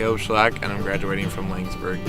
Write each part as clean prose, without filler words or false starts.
Caleb Schlack, and I'm graduating from Langsburg.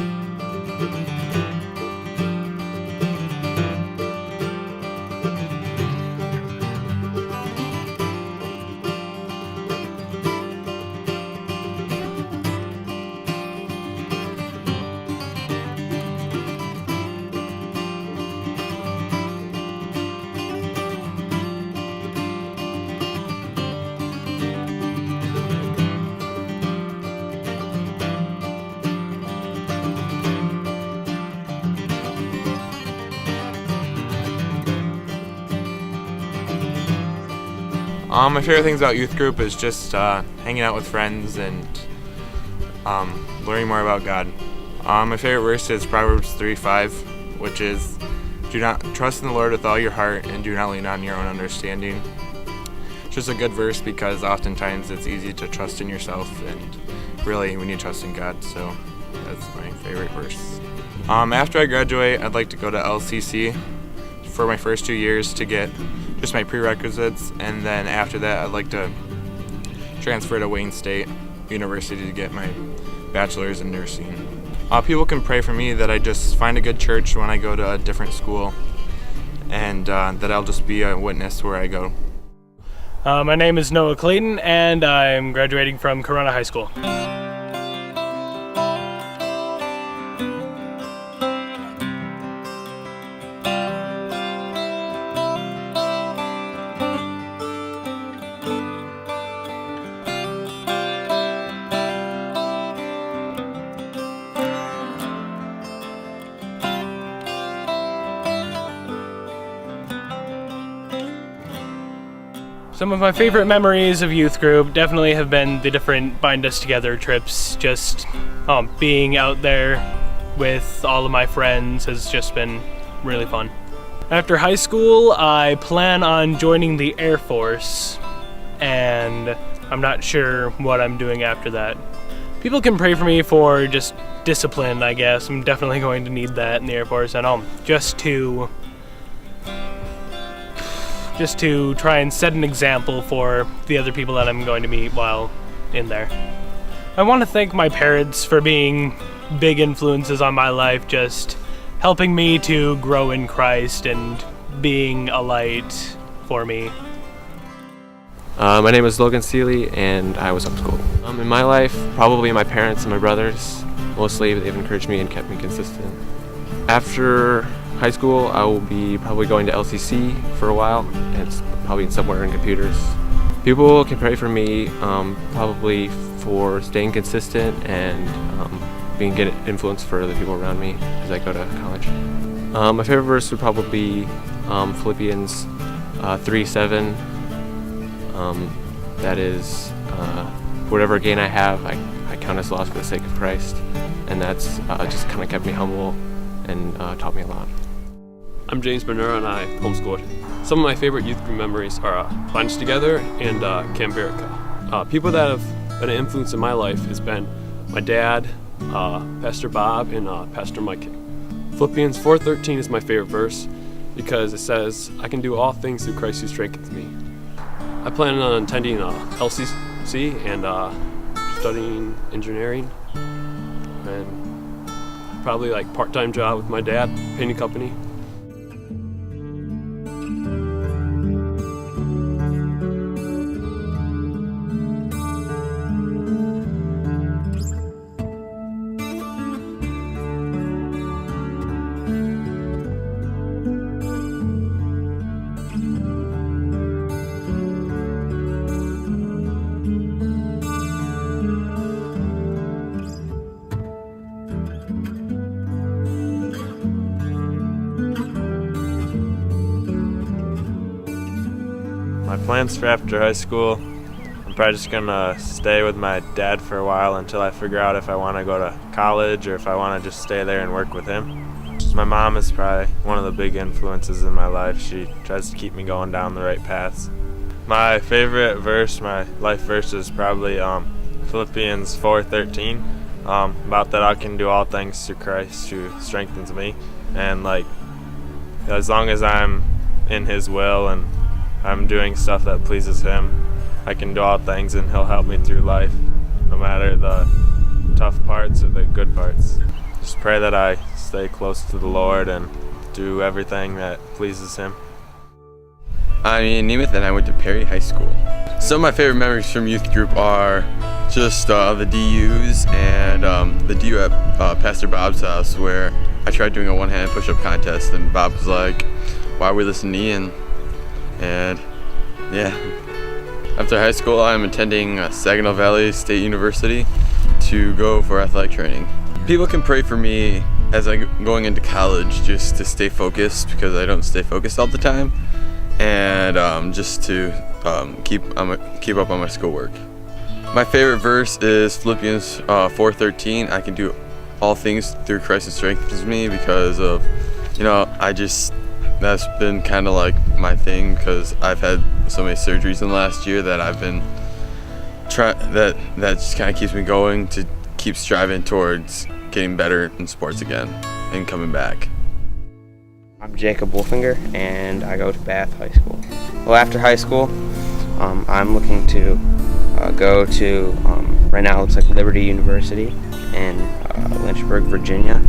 My favorite things about youth group is just hanging out with friends and learning more about God. My favorite verse is Proverbs 3:5, which is, "Do not trust in the Lord with all your heart and do not lean on your own understanding." It's just a good verse because oftentimes it's easy to trust in yourself, and really we need to trust in God, so that's my favorite verse. After I graduate, I'd like to go to LCC for my first 2 years to get just my prerequisites, and then after that I'd like to transfer to Wayne State University to get my bachelor's in nursing. People can pray for me that I just find a good church when I go to a different school, and that I'll just be a witness where I go. My name is Noah Clayton, and I'm graduating from Corona High School. Some of my favorite memories of youth group definitely have been the different Bind Us Together trips. Just being out there with all of my friends has just been really fun. After high school, I plan on joining the Air Force, and I'm not sure what I'm doing after that. People can pray for me for just discipline, I guess. I'm definitely going to need that in the Air Force, and just to try and set an example for the other people that I'm going to meet while in there. I want to thank my parents for being big influences on my life, just helping me to grow in Christ and being a light for me. My name is Logan Seeley, and I was homeschooled. In my life, probably my parents and my brothers. Mostly they've encouraged me and kept me consistent. After high school, I will be probably going to LCC for a while, and it's probably somewhere in computers. People can pray for me probably for staying consistent and being good influence for the people around me as I go to college. My favorite verse would probably be Philippians 3:7. That is, whatever gain I have, I count as loss for the sake of Christ, and that's just kind of kept me humble and taught me a lot. I'm James Bernera, and I homeschooled. Some of my favorite youth group memories are Bind Us Together and Camp Verica. People that have been an influence in my life has been my dad, Pastor Bob, and Pastor Mike. Philippians 4:13 is my favorite verse because it says, "I can do all things through Christ who strengthens me." I plan on attending LCC and studying engineering, and probably like part-time job with my dad, painting company. My plans for after high school, I'm probably just gonna stay with my dad for a while until I figure out if I want to go to college or if I want to just stay there and work with him. My mom is probably one of the big influences in my life. She tries to keep me going down the right paths. My favorite verse, my life verse, is probably Philippians 4:13, about that I can do all things through Christ who strengthens me, and like as long as I'm in His will and I'm doing stuff that pleases Him, I can do all things and He'll help me through life, no matter the tough parts or the good parts. Just pray that I stay close to the Lord and do everything that pleases Him. I'm Ian Nemeth and I went to Perry High School. Some of my favorite memories from youth group are just the DUs and the DU at Pastor Bob's house, where I tried doing a one-hand push-up contest and Bob was like, "Why are we listening to Ian?" And yeah. After high school, I'm attending Saginaw Valley State University to go for athletic training. People can pray for me as I'm going into college, just to stay focused, because I don't stay focused all the time, and just to keep up on my schoolwork. My favorite verse is Philippians 4:13. I can do all things through Christ who strengthens me, because of, that's been kind of like my thing, because I've had so many surgeries in the last year that I've been that just kind of keeps me going to keep striving towards getting better in sports again and coming back. I'm Jacob Wolfinger and I go to Bath High School. Well, after high school, I'm looking to go to, right now it looks like Liberty University in Lynchburg, Virginia.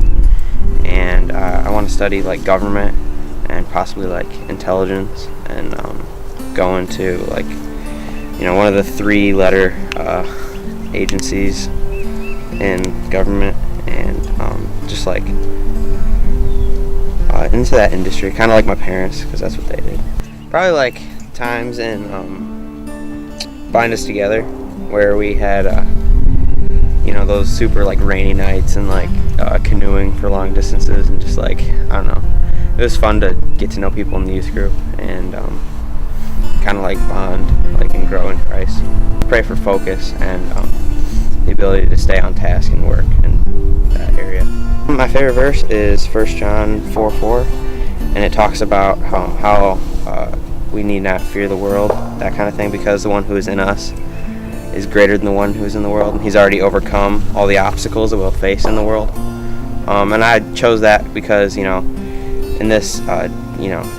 And I want to study like government and possibly like intelligence, and go into like, one of the 3-letter agencies in government, and just like into that industry, kind of like my parents, because that's what they did. Probably like times in Bind Us Together, where we had those super like rainy nights and like canoeing for long distances, and just like, I don't know, it was fun to get to know people in the youth group and kind of like bond, like, and grow in Christ. Pray for focus and the ability to stay on task and work in that area. My favorite verse is 1 John 4:4, and it talks about how we need not fear the world, that kind of thing, because the one who is in us is greater than the one who is in the world, and He's already overcome all the obstacles that we'll face in the world. And I chose that because, in this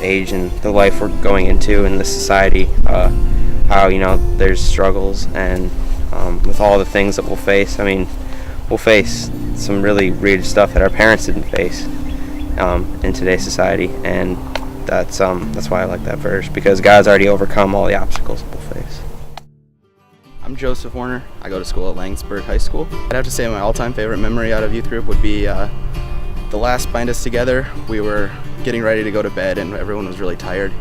age and the life we're going into in this society, how there's struggles, and with all the things that we'll face. I mean, we'll face some really weird stuff that our parents didn't face in today's society, and that's why I like that verse, because God's already overcome all the obstacles we'll face. I'm Joseph Warner. I go to school at Laingsburg High School. I'd have to say my all-time favorite memory out of youth group would be the last Bind Us Together. We were getting ready to go to bed and everyone was really tired.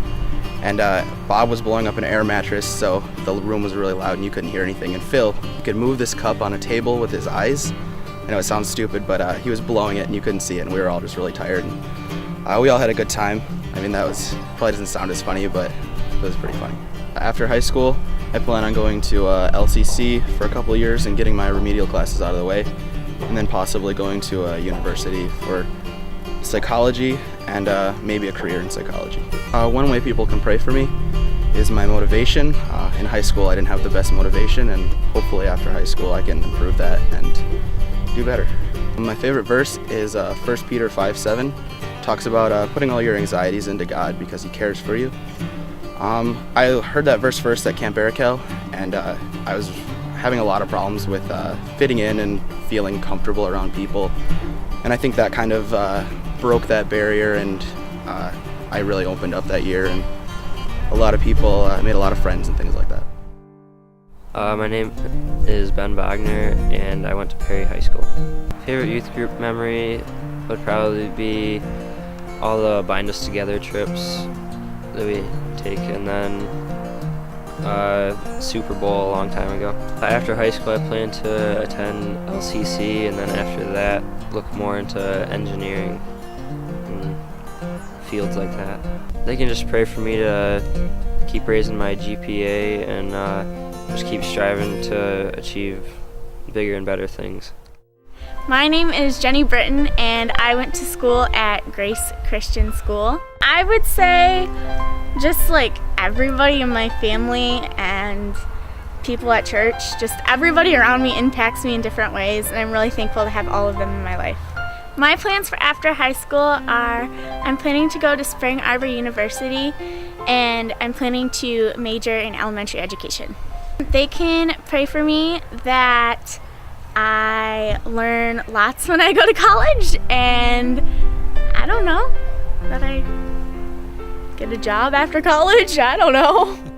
And Bob was blowing up an air mattress, so the room was really loud and you couldn't hear anything. And Phil could move this cup on a table with his eyes. I know it sounds stupid, but he was blowing it and you couldn't see it, and we were all just really tired. And we all had a good time. I mean, that was probably doesn't sound as funny, but it was pretty funny. After high school, I plan on going to LCC for a couple of years and getting my remedial classes out of the way, and then possibly going to a university for psychology and maybe a career in psychology. One way people can pray for me is my motivation. In high school, I didn't have the best motivation, and hopefully after high school I can improve that and do better. My favorite verse is 1 Peter 5:7. Talks about putting all your anxieties into God because He cares for you. I heard that verse first at Camp Barakel, and I was having a lot of problems with fitting in and feeling comfortable around people. And I think that kind of broke that barrier, and I really opened up that year, and a lot of people, made a lot of friends and things like that. My name is Ben Wagner, and I went to Perry High School. Favorite youth group memory would probably be all the Bind Us Together trips that we take, and then Super Bowl a long time ago. After high school, I plan to attend LCC, and then after that, look more into engineering and fields like that. They can just pray for me to keep raising my GPA and just keep striving to achieve bigger and better things. My name is Jenny Britton, and I went to school at Grace Christian School. I would say just like everybody in my family and people at church, just everybody around me impacts me in different ways, and I'm really thankful to have all of them in my life. My plans for after high school are I'm planning to go to Spring Arbor University, and I'm planning to major in elementary education. They can pray for me that I learn lots when I go to college, and I don't know, that I get a job after college. I don't know.